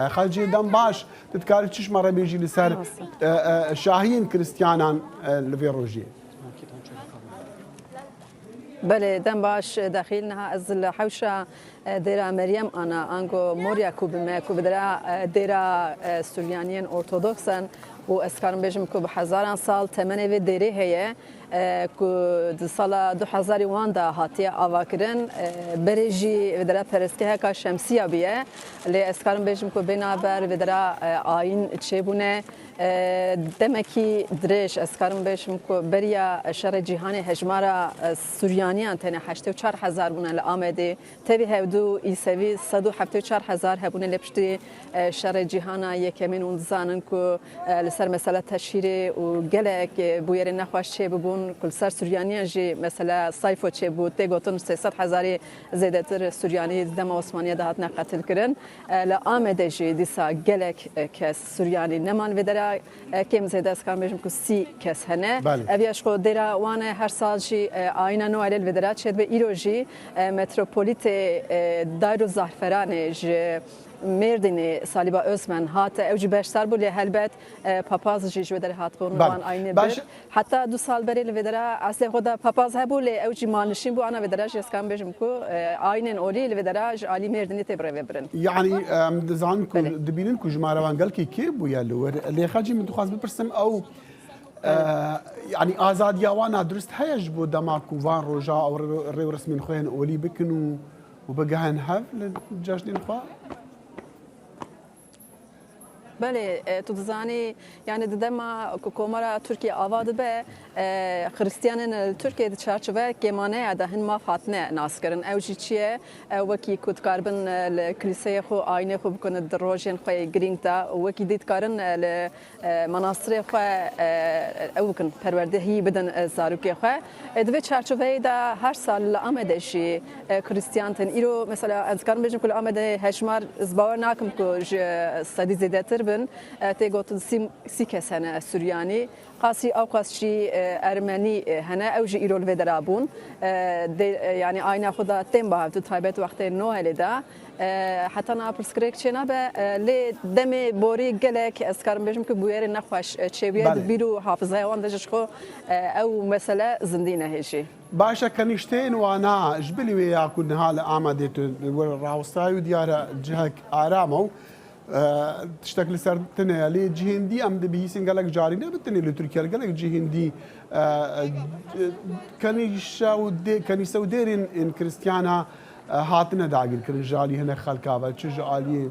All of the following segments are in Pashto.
خالجي دم باش تتكاري تشش مرة بيجي لسر شاهين كريستيانان الفيروجي. بله دم باش داخلنا از الحوشة ديرا مريم أنا أنجو موريا كوبما كوبدرا ديرا سوريانيين أرثوذكسن وأسكارم بيجم كوب هزاران سال تمنه في ديري هي كو سال 2001 دا هاتيا آواکرن بريجي ودرا پرسكه کا شمسية بيه لی أسكارم بيجم كوب بنابر ودرا آين تشيبونه دمکی درش أسكارم بيجم كوب بريا شر جهانی هجمارا سوريانيان تنه 84,000 بونه لآمده تبي هودو إيسوي 174,000 هبونه لبشتي شر جهانا يكمن ونزانن كو لسر مسألة تشهير وجلك بوير نخواش شيء ببون كل سر سوريانيان جي مسألة صيفو شيء بو تيجوتن 300,000 زيادة تر سورياني دم عثمانية دهات نقتل كرن لآمده جي ديسا جلك كاس سورياني نمان ودرا كم زيادة سكان بيجم كو 30 كاس هنا أبيش خو درا وانا هر سال جي آينا نوعل الودرات شد بإيروجي متروپولیت دایرو زعفران ج مردنی سالیبا اسمن هات اوج بهشتر بولی هلبت پاپاز جیج ودر هات بون وان آینه بر حتی 2 سال بری لودرا اصل خدا پاپاز هبولی اوج مانشین بو انا ودرا جسکم بجم کو آینن اولی لودرا ج علی مردنی تبره وبرن يعني دزان كو دبينن كو جماعه وان قال كي بو يالو اللي خاجي من تخاز ببرسم او يعني آزاد يوانا درست هيج بو دماكو فان روجا او ريو رسمين خوين اولي بكنو وبقاهن هاف للجاجدين خوا بله تو دزانی یعنی دما کومارا ترکیه آواد به خریستیانن ترکیه چارچوبه گمانه دهن ما فاتنه ناس کرن اوجی چیه وکی کود کاربن الکلیسه خو آینه خو بکنه دروژن خو گرینگ تا وکی دید کارن مناصر خو او کن پرورده هی بدن زاروکی خو دوی چارچوبه دا هر سال آمده شی خریستیانتن ایرو مثلا از کارم بجم کل آمده هشمار زبار ناکم کو سادی زیادتر تيجوت سيكس هنا سورياني قاسي أو قاسي أرمني هنا أو جي إيرول فدرابون يعني أين خدا تنبه تطيبت وقت النوع لدا حتى أنا برسكريكشنا ل دم بوري جلك أذكر بيجم كبوير نخواش تشبيه بيرو حافظة وان دجشخو أو مسألة زندينة هيجي باشا كنيشتين وانا جبلي ويا كنا هلا عمدت الراوستاي وديار جهك آرامو تشتكل سر تنالي جهندي أم دبي سنجالك جارينا بتني لتركيا قالك جهندي كنيسة وديرين إن كريستيانا هاتنا داقل كرنجالي هنا خالكابا تشجالي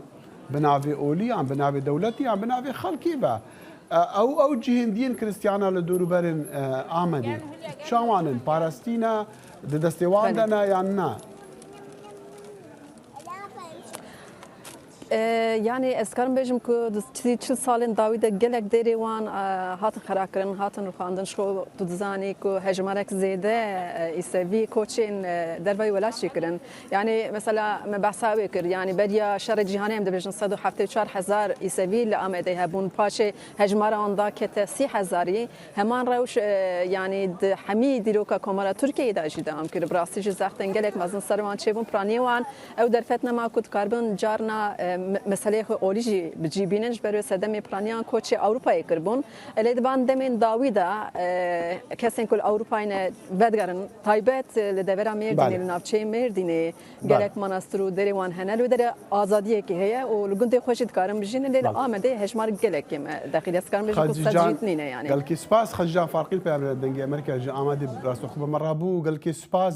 بنافي أولي عم بنافي دولتي عم بنافي خالكيبا أو جهنديين كريستيانا لدورو برين آمدي شوانن باراستينا دستيواندنا يعني يعني اسكارم بيجم كو تشي سالين داوود جلك ديري وان هات خراكرن هاتن رخاندن شو تدزاني كو هجمارك زيده يسوي كوتشين دربي ولا شكرن يعني مثلا مبعثاوي كر يعني بديا شر جهاني ام دبجن 174,000 يسوي لامده هبون باشي هجمار اوندا كت 30,000 همان روش يعني حميد لوكا كومارا تركيا داجي دام كر براسي زختن جلك مازن سروان تشيبون براني وان او درفتنا ما كنت كاربن جارنا مسئله خو اولیجی بجیبینش برای سدم پلانیان کوچه اروپایی کربون لید وان دمین داویدا کسین کل اروپایین بدگرن تایبت لدورا مردینی لنافچه مردینی گلک مناسترو دری وان هنل و در آزادیه که هیا و لگنده خوشید کارم بجین لیل آمده هشمار گلک داخل از کارم بجین کسجیت نینه یعنی. قال كي سباس خجا فارقين في دنجي امريكا جا آمده راس خوب مرابو قال كي سباس